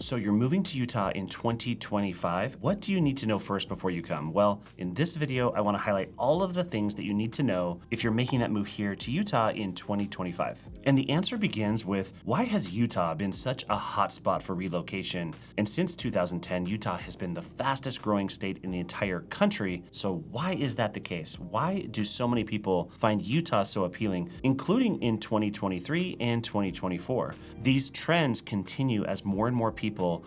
So you're moving to Utah in 2025. What do you need to know first before you come? Well, in this video, I want to highlight all of the things that you need to know if you're making that move here to Utah in 2025. And the answer begins with, why has Utah been such a hot spot for relocation? And since 2010, Utah has been the fastest growing state in the entire country. So why is that the case? Why do so many people find Utah so appealing, including in 2023 and 2024? These trends continue as more and more people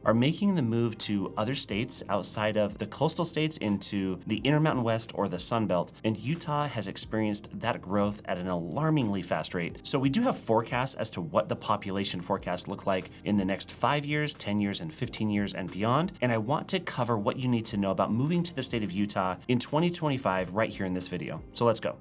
are making the move to other states outside of the coastal states into the Intermountain West or the Sun Belt, and Utah has experienced that growth at an alarmingly fast rate. So we do have forecasts as to what the population forecasts look like in the next 5 years, 10 years, and 15 years and beyond, and I want to cover what you need to know about moving to the state of Utah in 2025 right here in this video. So let's go.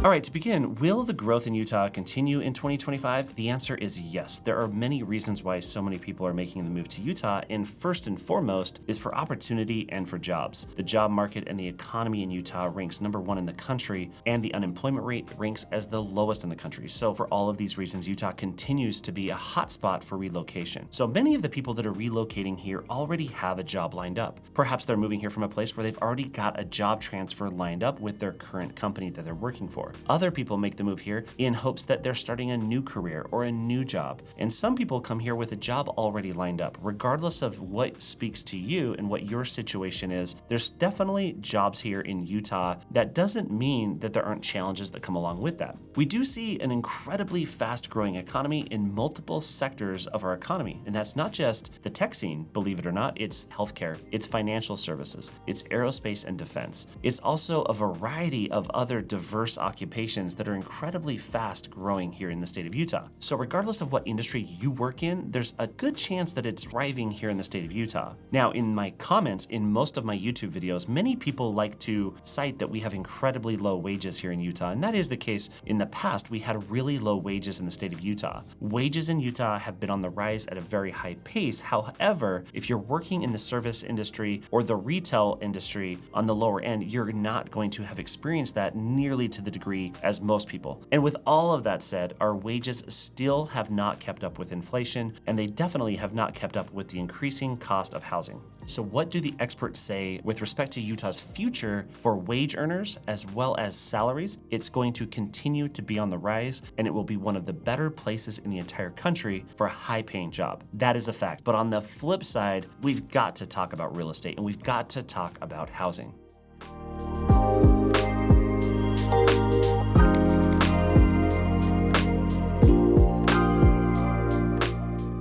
All right, to begin, will the growth in Utah continue in 2025? The answer is yes. There are many reasons why so many people are making the move to Utah, and first and foremost is for opportunity and for jobs. The job market and the economy in Utah ranks #1 in the country, and the unemployment rate ranks as the lowest in the country. So for all of these reasons, Utah continues to be a hotspot for relocation. So many of the people that are relocating here already have a job lined up. Perhaps they're moving here from a place where they've already got a job transfer lined up with their current company that they're working for. Other people make the move here in hopes that they're starting a new career or a new job. And some people come here with a job already lined up. Regardless of what speaks to you and what your situation is, there's definitely jobs here in Utah. That doesn't mean that there aren't challenges that come along with that. We do see an incredibly fast-growing economy in multiple sectors of our economy. And that's not just the tech scene, believe it or not. It's healthcare, it's financial services, it's aerospace and defense. It's also a variety of other diverse occupations that are incredibly fast growing here in the state of Utah. So regardless of what industry you work in, there's a good chance that it's thriving here in the state of Utah. Now, in my comments in most of my YouTube videos, many people like to cite that we have incredibly low wages here in Utah, and that is the case. In the past, we had really low wages in the state of Utah. Wages in Utah have been on the rise at a very high pace. However, if you're working in the service industry or the retail industry on the lower end, you're not going to have experienced that nearly to the degree as most people. And with all of that said, our wages still have not kept up with inflation, and they definitely have not kept up with the increasing cost of housing. So what do the experts say with respect to Utah's future for wage earners as well as salaries? It's going to continue to be on the rise, and it will be one of the better places in the entire country for a high-paying job. That is a fact. But on the flip side, we've got to talk about real estate, and we've got to talk about housing.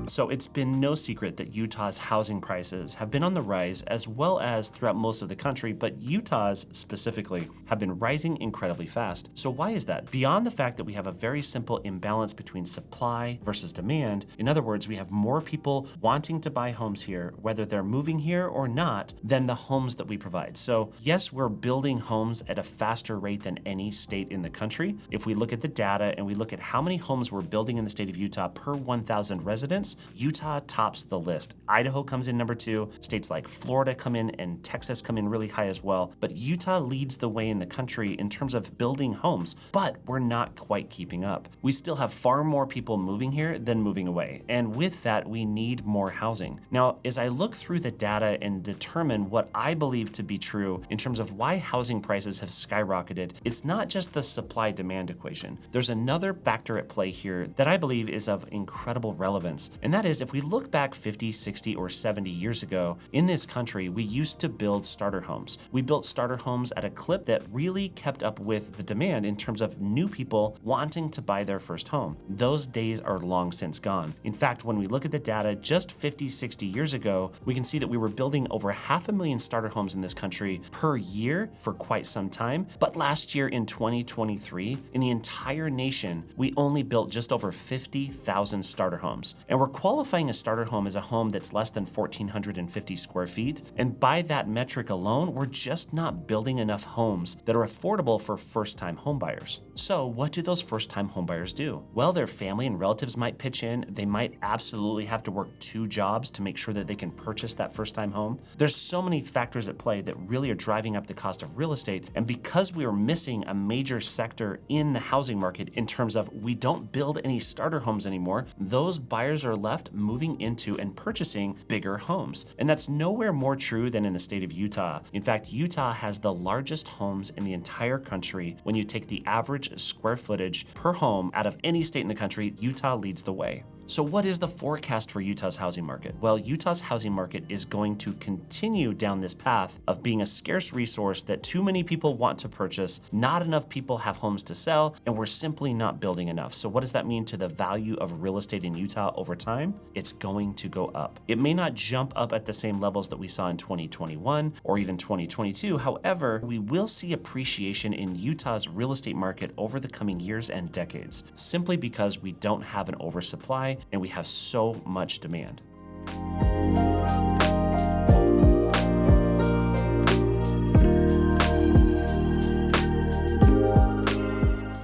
So it's been no secret that Utah's housing prices have been on the rise as well as throughout most of the country, but Utah's specifically have been rising incredibly fast. So why is that? Beyond the fact that we have a very simple imbalance between supply versus demand, in other words, we have more people wanting to buy homes here, whether they're moving here or not, than the homes that we provide. So yes, we're building homes at a faster rate than any state in the country. If we look at the data and we look at how many homes we're building in the state of Utah per 1,000 residents, Utah tops the list. Idaho comes in #2. States like Florida come in and Texas come in really high as well. But Utah leads the way in the country in terms of building homes, but we're not quite keeping up. We still have far more people moving here than moving away. And with that, we need more housing. Now, as I look through the data and determine what I believe to be true in terms of why housing prices have skyrocketed, it's not just the supply-demand equation. There's another factor at play here that I believe is of incredible relevance. And that is, if we look back 50, 60, or 70 years ago, in this country, we used to build starter homes. We built starter homes at a clip that really kept up with the demand in terms of new people wanting to buy their first home. Those days are long since gone. In fact, when we look at the data just 50, 60 years ago, we can see that we were building over 500,000 starter homes in this country per year for quite some time. But last year in 2023, in the entire nation, we only built just over 50,000 starter homes. And we're qualifying a starter home as a home that's less than 1,450 square feet, and by that metric alone, we're just not building enough homes that are affordable for first-time homebuyers. So what do those first-time homebuyers do? Well, their family and relatives might pitch in. They might absolutely have to work 2 jobs to make sure that they can purchase that first-time home. There's so many factors at play that really are driving up the cost of real estate, and because we are missing a major sector in the housing market in terms of we don't build any starter homes anymore, those buyers are left moving into and purchasing bigger homes. And that's nowhere more true than in the state of Utah. In fact, Utah has the largest homes in the entire country. When you take the average square footage per home out of any state in the country, Utah leads the way. So what is the forecast for Utah's housing market? Well, Utah's housing market is going to continue down this path of being a scarce resource that too many people want to purchase, not enough people have homes to sell, and we're simply not building enough. So what does that mean to the value of real estate in Utah over time? It's going to go up. It may not jump up at the same levels that we saw in 2021 or even 2022. However, we will see appreciation in Utah's real estate market over the coming years and decades, simply because we don't have an oversupply and we have so much demand.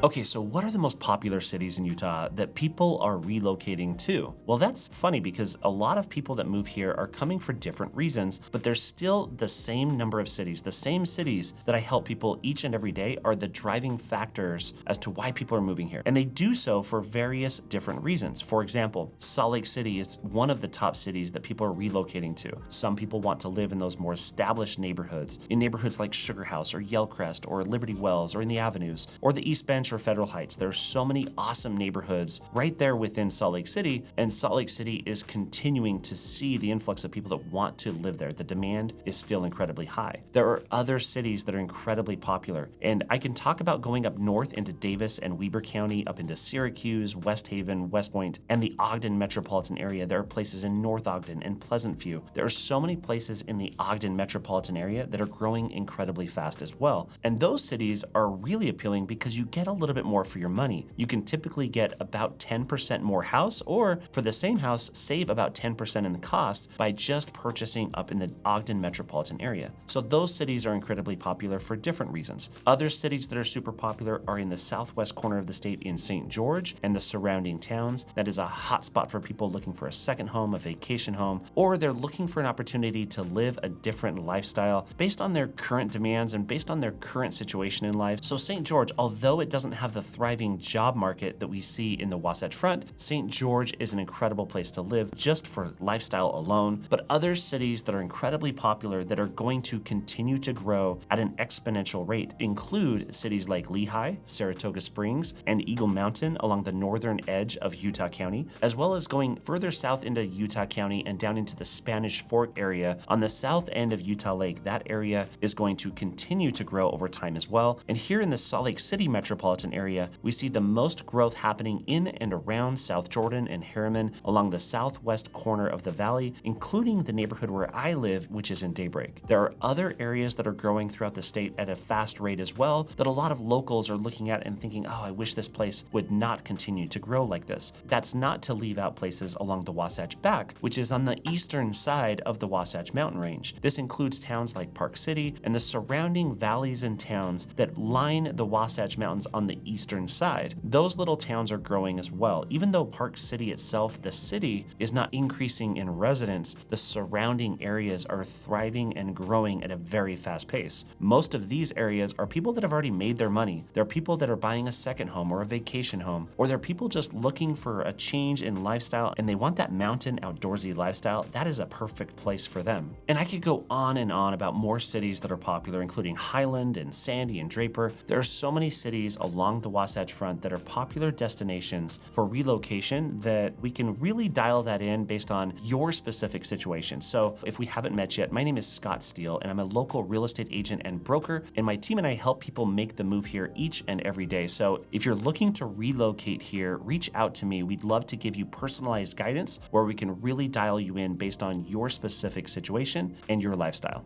Okay, so what are the most popular cities in Utah that people are relocating to? Well, that's funny because a lot of people that move here are coming for different reasons, but there's still the same number of cities. The same cities that I help people each and every day are the driving factors as to why people are moving here. And they do so for various different reasons. For example, Salt Lake City is one of the top cities that people are relocating to. Some people want to live in those more established neighborhoods, in neighborhoods like Sugar House or Yellcrest or Liberty Wells or in the Avenues or the East Bench or Federal Heights. There's so many awesome neighborhoods right there within Salt Lake City, and Salt Lake City is continuing to see the influx of people that want to live there. The demand is still incredibly high. There are other cities that are incredibly popular, and I can talk about going up north into Davis and Weber County, up into Syracuse, West Haven, West Point, and the Ogden metropolitan area. There are places in North Ogden and Pleasant View. There are so many places in the Ogden metropolitan area that are growing incredibly fast as well. And those cities are really appealing because you get a little bit more for your money. You can typically get about 10% more house, or for the same house, save about 10% in the cost by just purchasing up in the Ogden metropolitan area. So those cities are incredibly popular for different reasons. Other cities that are super popular are in the southwest corner of the state in St. George and the surrounding towns. That is a hot spot for people looking for a second home, a vacation home, or they're looking for an opportunity to live a different lifestyle based on their current demands and based on their current situation in life. So St. George, although it doesn't have the thriving job market that we see in the Wasatch Front, St. George is an incredible place to live just for lifestyle alone. But other cities that are incredibly popular that are going to continue to grow at an exponential rate include cities like Lehigh, Saratoga Springs, and Eagle Mountain along the northern edge of Utah County, as well as going further south into Utah County and down into the Spanish Fork area on the south end of Utah Lake. That area is going to continue to grow over time as well. And here in the Salt Lake City metropolitan area, we see the most growth happening in and around South Jordan and Harriman along the southwest corner of the valley, including the neighborhood where I live, which is in Daybreak. There are other areas that are growing throughout the state at a fast rate as well that a lot of locals are looking at and thinking, oh, I wish this place would not continue to grow like this. That's not to leave out places along the Wasatch Back, which is on the eastern side of the Wasatch Mountain Range. This includes towns like Park City and the surrounding valleys and towns that line the Wasatch Mountains on the eastern side. Those little towns are growing as well. Even though Park City itself, the city, is not increasing in residents, the surrounding areas are thriving and growing at a very fast pace. Most of these areas are people that have already made their money. They're people that are buying a second home or a vacation home, or they're people just looking for a change in lifestyle and they want that mountain outdoorsy lifestyle. That is a perfect place for them. And I could go on and on about more cities that are popular, including Highland and Sandy and Draper. There are so many cities along the Wasatch Front that are popular destinations for relocation that we can really dial that in based on your specific situation. So if we haven't met yet, my name is Scott Steele and I'm a local real estate agent and broker, and my team and I help people make the move here each and every day. So if you're looking to relocate here, reach out to me. We'd love to give you personalized guidance where we can really dial you in based on your specific situation and your lifestyle.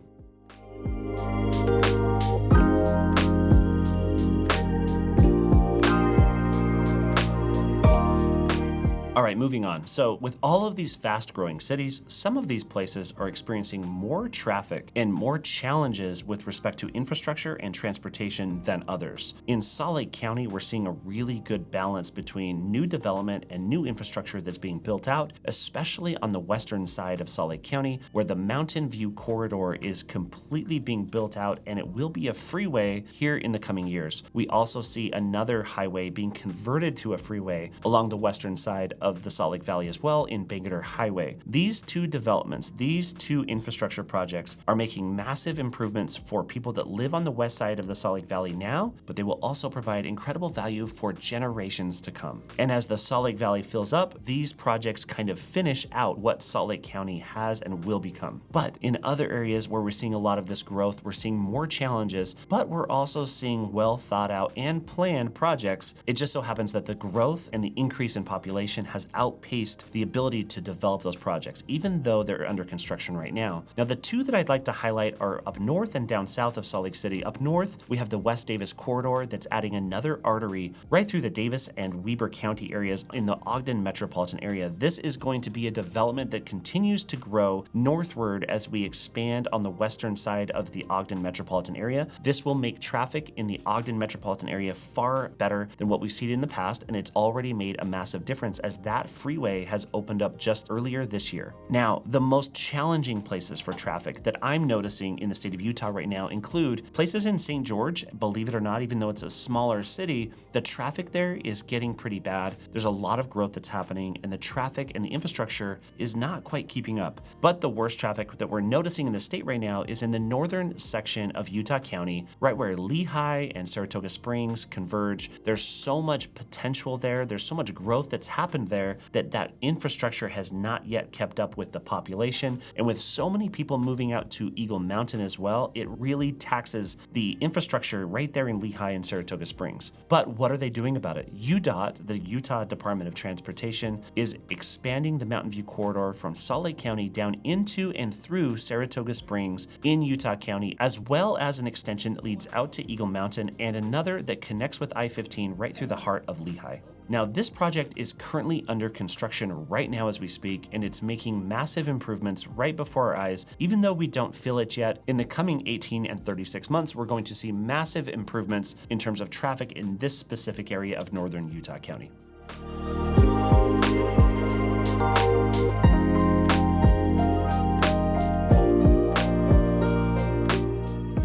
All right, moving on. So with all of these fast growing cities, some of these places are experiencing more traffic and more challenges with respect to infrastructure and transportation than others. In Salt Lake County, we're seeing a really good balance between new development and new infrastructure that's being built out, especially on the western side of Salt Lake County, where the Mountain View corridor is completely being built out and it will be a freeway here in the coming years. We also see another highway being converted to a freeway along the western side of the Salt Lake Valley as well in Bangerter Highway. These two developments, these two infrastructure projects are making massive improvements for people that live on the west side of the Salt Lake Valley now, but they will also provide incredible value for generations to come. And as the Salt Lake Valley fills up, these projects kind of finish out what Salt Lake County has and will become. But in other areas where we're seeing a lot of this growth, we're seeing more challenges, but we're also seeing well thought out and planned projects. It just so happens that the growth and the increase in population has outpaced the ability to develop those projects, even though they're under construction right now. Now, the two that I'd like to highlight are up north and down south of Salt Lake City. Up north, we have the West Davis corridor that's adding another artery right through the Davis and Weber County areas in the Ogden metropolitan area. This is going to be a development that continues to grow northward as we expand on the western side of the Ogden metropolitan area. This will make traffic in the Ogden metropolitan area far better than what we've seen in the past, and it's already made a massive difference as that freeway has opened up just earlier this year. Now, the most challenging places for traffic that I'm noticing in the state of Utah right now include places in St. George. Believe it or not, even though it's a smaller city, the traffic there is getting pretty bad. There's a lot of growth that's happening, and the traffic and the infrastructure is not quite keeping up. But the worst traffic that we're noticing in the state right now is in the northern section of Utah County, right where Lehigh and Saratoga Springs converge. There's so much potential there. There's so much growth that's happened there that infrastructure has not yet kept up with the population. And with so many people moving out to Eagle Mountain as well, it really taxes the infrastructure right there in Lehigh and Saratoga Springs. But what are they doing about it? UDOT, the Utah Department of Transportation, is expanding the Mountain View corridor from Salt Lake County down into and through Saratoga Springs in Utah County, as well as an extension that leads out to Eagle Mountain and another that connects with I-15 right through the heart of Lehigh. Now, this project is currently under construction right now as we speak, and it's making massive improvements right before our eyes. Even though we don't feel it yet, in the coming 18 and 36 months, we're going to see massive improvements in terms of traffic in this specific area of northern Utah County.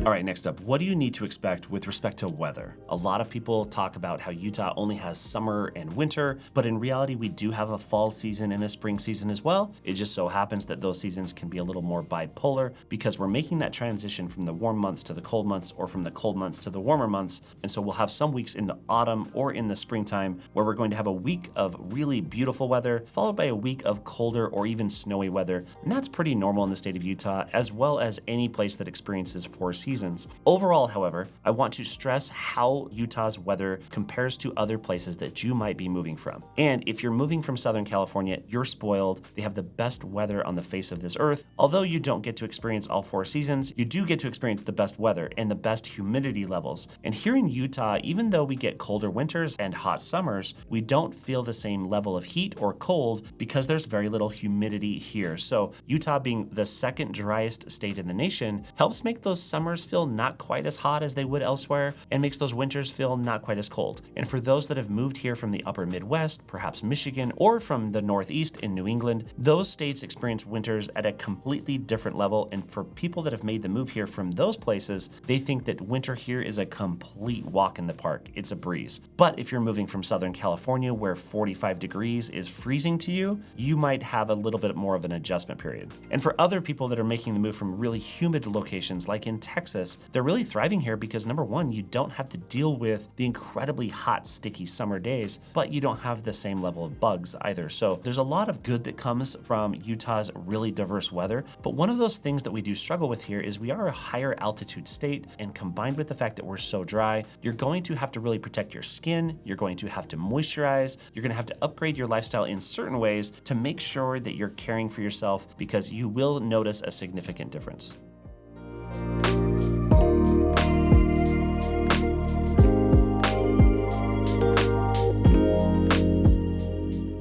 All right, next up, what do you need to expect with respect to weather? A lot of people talk about how Utah only has summer and winter, but in reality, we do have a fall season and a spring season as well. It just so happens that those seasons can be a little more bipolar because we're making that transition from the warm months to the cold months or from the cold months to the warmer months. And so we'll have some weeks in the autumn or in the springtime where we're going to have a week of really beautiful weather, followed by a week of colder or even snowy weather. And that's pretty normal in the state of Utah, as well as any place that experiences four seasons. Overall, however, I want to stress how Utah's weather compares to other places that you might be moving from. And if you're moving from Southern California, you're spoiled. They have the best weather on the face of this earth. Although you don't get to experience all four seasons, you do get to experience the best weather and the best humidity levels. And here in Utah, even though we get colder winters and hot summers, we don't feel the same level of heat or cold because there's very little humidity here. So Utah, being the second driest state in the nation, helps make those summers feel not quite as hot as they would elsewhere and makes those winters feel not quite as cold. And for those that have moved here from the upper Midwest, perhaps Michigan, or from the Northeast in New England, those states experience winters at a completely different level. And for people that have made the move here from those places, they think that winter here is a complete walk in the park. It's a breeze. But if you're moving from Southern California, where 45 degrees is freezing to you, you might have a little bit more of an adjustment period. And for other people that are making the move from really humid locations like in Texas, they're really thriving here because number one, you don't have to deal with the incredibly hot, sticky summer days, but you don't have the same level of bugs either. So there's a lot of good that comes from Utah's really diverse weather. But one of those things that we do struggle with here is we are a higher altitude state, and combined with the fact that we're so dry, you're going to have to really protect your skin. You're going to have to moisturize. You're going to have to upgrade your lifestyle in certain ways to make sure that you're caring for yourself, because you will notice a significant difference.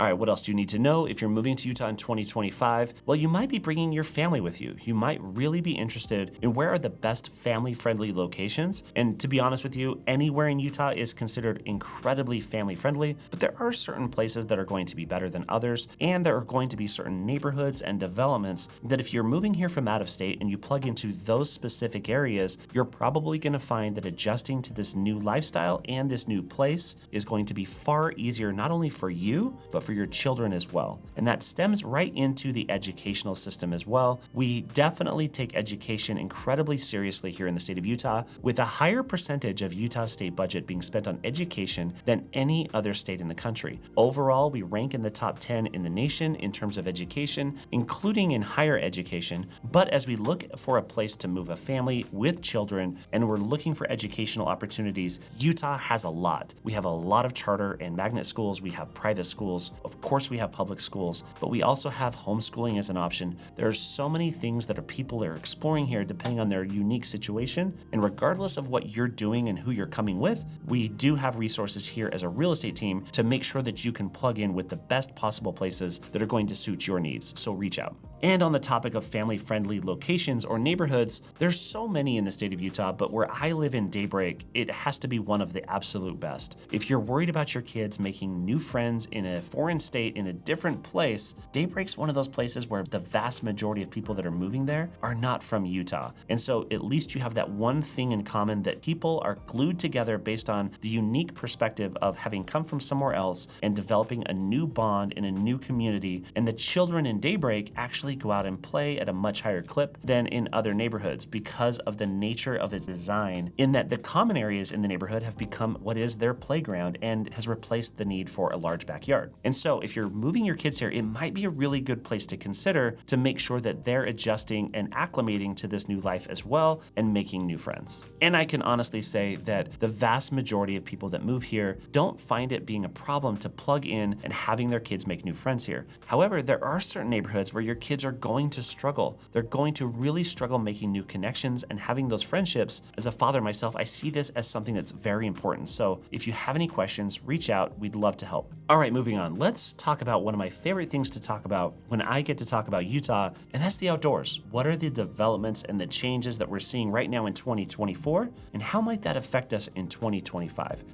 All right, what else do you need to know if you're moving to Utah in 2025? Well, you might be bringing your family with you. You might really be interested in where are the best family-friendly locations. And to be honest with you, anywhere in Utah is considered incredibly family-friendly, but there are certain places that are going to be better than others, and there are going to be certain neighborhoods and developments that if you're moving here from out of state and you plug into those specific areas, you're probably going to find that adjusting to this new lifestyle and this new place is going to be far easier, not only for you, but for your children as well. And that stems right into the educational system as well. We definitely take education incredibly seriously here in the state of Utah, with a higher percentage of Utah's state budget being spent on education than any other state in the country. Overall, we rank in the top 10 in the nation in terms of education, including in higher education. But as we look for a place to move a family with children and we're looking for educational opportunities, Utah has a lot. We have a lot of charter and magnet schools. We have private schools. Of course, we have public schools, but we also have homeschooling as an option. There's so many things that people are exploring here depending on their unique situation. And regardless of what you're doing and who you're coming with, we do have resources here as a real estate team to make sure that you can plug in with the best possible places that are going to suit your needs. So reach out. And on the topic of family-friendly locations or neighborhoods, there's so many in the state of Utah, but where I live in Daybreak, it has to be one of the absolute best. If you're worried about your kids making new friends in a foreign state, in a different place, Daybreak's one of those places where the vast majority of people that are moving there are not from Utah. And so at least you have that one thing in common, that people are glued together based on the unique perspective of having come from somewhere else and developing a new bond in a new community. And the children in Daybreak actually go out and play at a much higher clip than in other neighborhoods because of the nature of its design, in that the common areas in the neighborhood have become what is their playground and has replaced the need for a large backyard. And so if you're moving your kids here, it might be a really good place to consider to make sure that they're adjusting and acclimating to this new life as well and making new friends. And I can honestly say that the vast majority of people that move here don't find it being a problem to plug in and having their kids make new friends here. However, there are certain neighborhoods where your kids are going to struggle. They're going to really struggle making new connections and having those friendships. As a father myself, I see this as something that's very important. So if you have any questions, reach out. We'd love to help. All right, moving on. Let's talk about one of my favorite things to talk about when I get to talk about Utah, and that's the outdoors. What are the developments and the changes that we're seeing right now in 2024, and how might that affect us in 2025?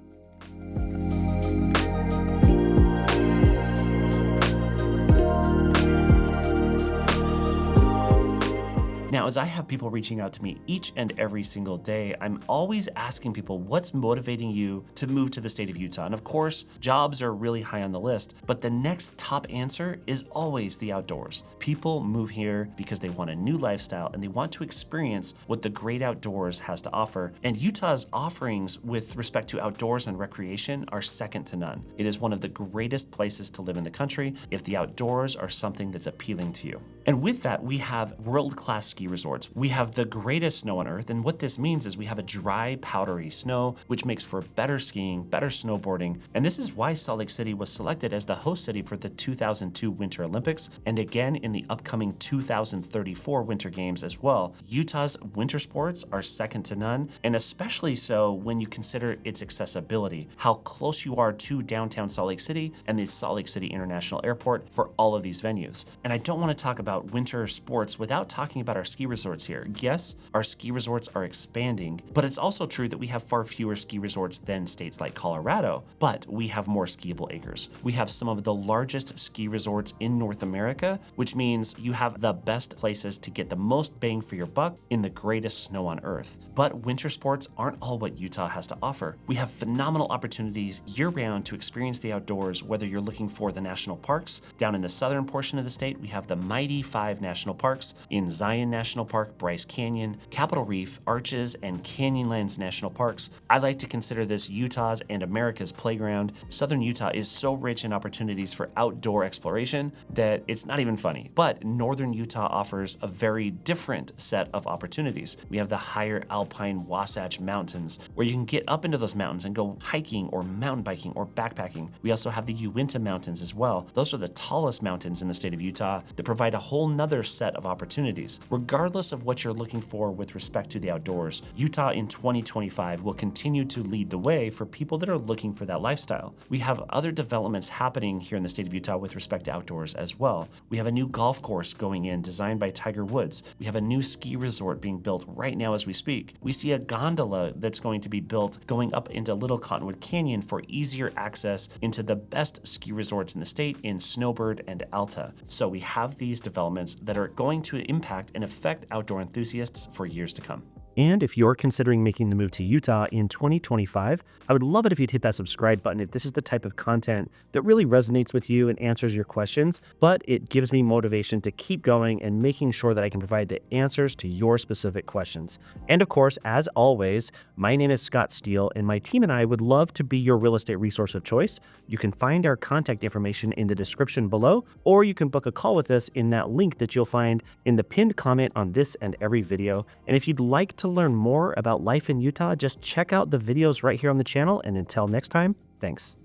Now, as I have people reaching out to me each and every single day, I'm always asking people, what's motivating you to move to the state of Utah? And of course, jobs are really high on the list, but the next top answer is always the outdoors. People move here because they want a new lifestyle and they want to experience what the great outdoors has to offer. And Utah's offerings with respect to outdoors and recreation are second to none. It is one of the greatest places to live in the country if the outdoors are something that's appealing to you. And with that, we have world-class ski resorts. We have the greatest snow on earth, and what this means is we have a dry, powdery snow, which makes for better skiing, better snowboarding, and this is why Salt Lake City was selected as the host city for the 2002 Winter Olympics, and again in the upcoming 2034 Winter Games as well. Utah's winter sports are second to none, and especially so when you consider its accessibility, how close you are to downtown Salt Lake City and the Salt Lake City International Airport for all of these venues. And I don't want to talk about winter sports without talking about our ski resorts here. Yes, our ski resorts are expanding, but it's also true that we have far fewer ski resorts than states like Colorado, but we have more skiable acres. We have some of the largest ski resorts in North America, which means you have the best places to get the most bang for your buck in the greatest snow on earth. But winter sports aren't all what Utah has to offer. We have phenomenal opportunities year-round to experience the outdoors, whether you're looking for the national parks. Down in the southern portion of the state, we have the mighty 5 national parks in Zion National Park, Bryce Canyon, Capitol Reef, Arches, and Canyonlands National Parks. I like to consider this Utah's and America's playground. Southern Utah is so rich in opportunities for outdoor exploration that it's not even funny. But northern Utah offers a very different set of opportunities. We have the higher alpine Wasatch Mountains, where you can get up into those mountains and go hiking or mountain biking or backpacking. We also have the Uinta Mountains as well. Those are the tallest mountains in the state of Utah that provide a whole whole nother set of opportunities. Regardless of what you're looking for with respect to the outdoors, Utah in 2025 will continue to lead the way for people that are looking for that lifestyle. We have other developments happening here in the state of Utah with respect to outdoors as well. We have a new golf course going in designed by Tiger Woods. We have a new ski resort being built right now as we speak. We see a gondola that's going to be built going up into Little Cottonwood Canyon for easier access into the best ski resorts in the state in Snowbird and Alta. So we have these developments that are going to impact and affect outdoor enthusiasts for years to come. And if you're considering making the move to Utah in 2025, I would love it if you'd hit that subscribe button if this is the type of content that really resonates with you and answers your questions, but it gives me motivation to keep going and making sure that I can provide the answers to your specific questions. And of course, as always, my name is Scott Steele, and my team and I would love to be your real estate resource of choice. You can find our contact information in the description below, or you can book a call with us in that link that you'll find in the pinned comment on this and every video. And if you'd like to learn more about life in Utah, just check out the videos right here on the channel. And until next time, thanks.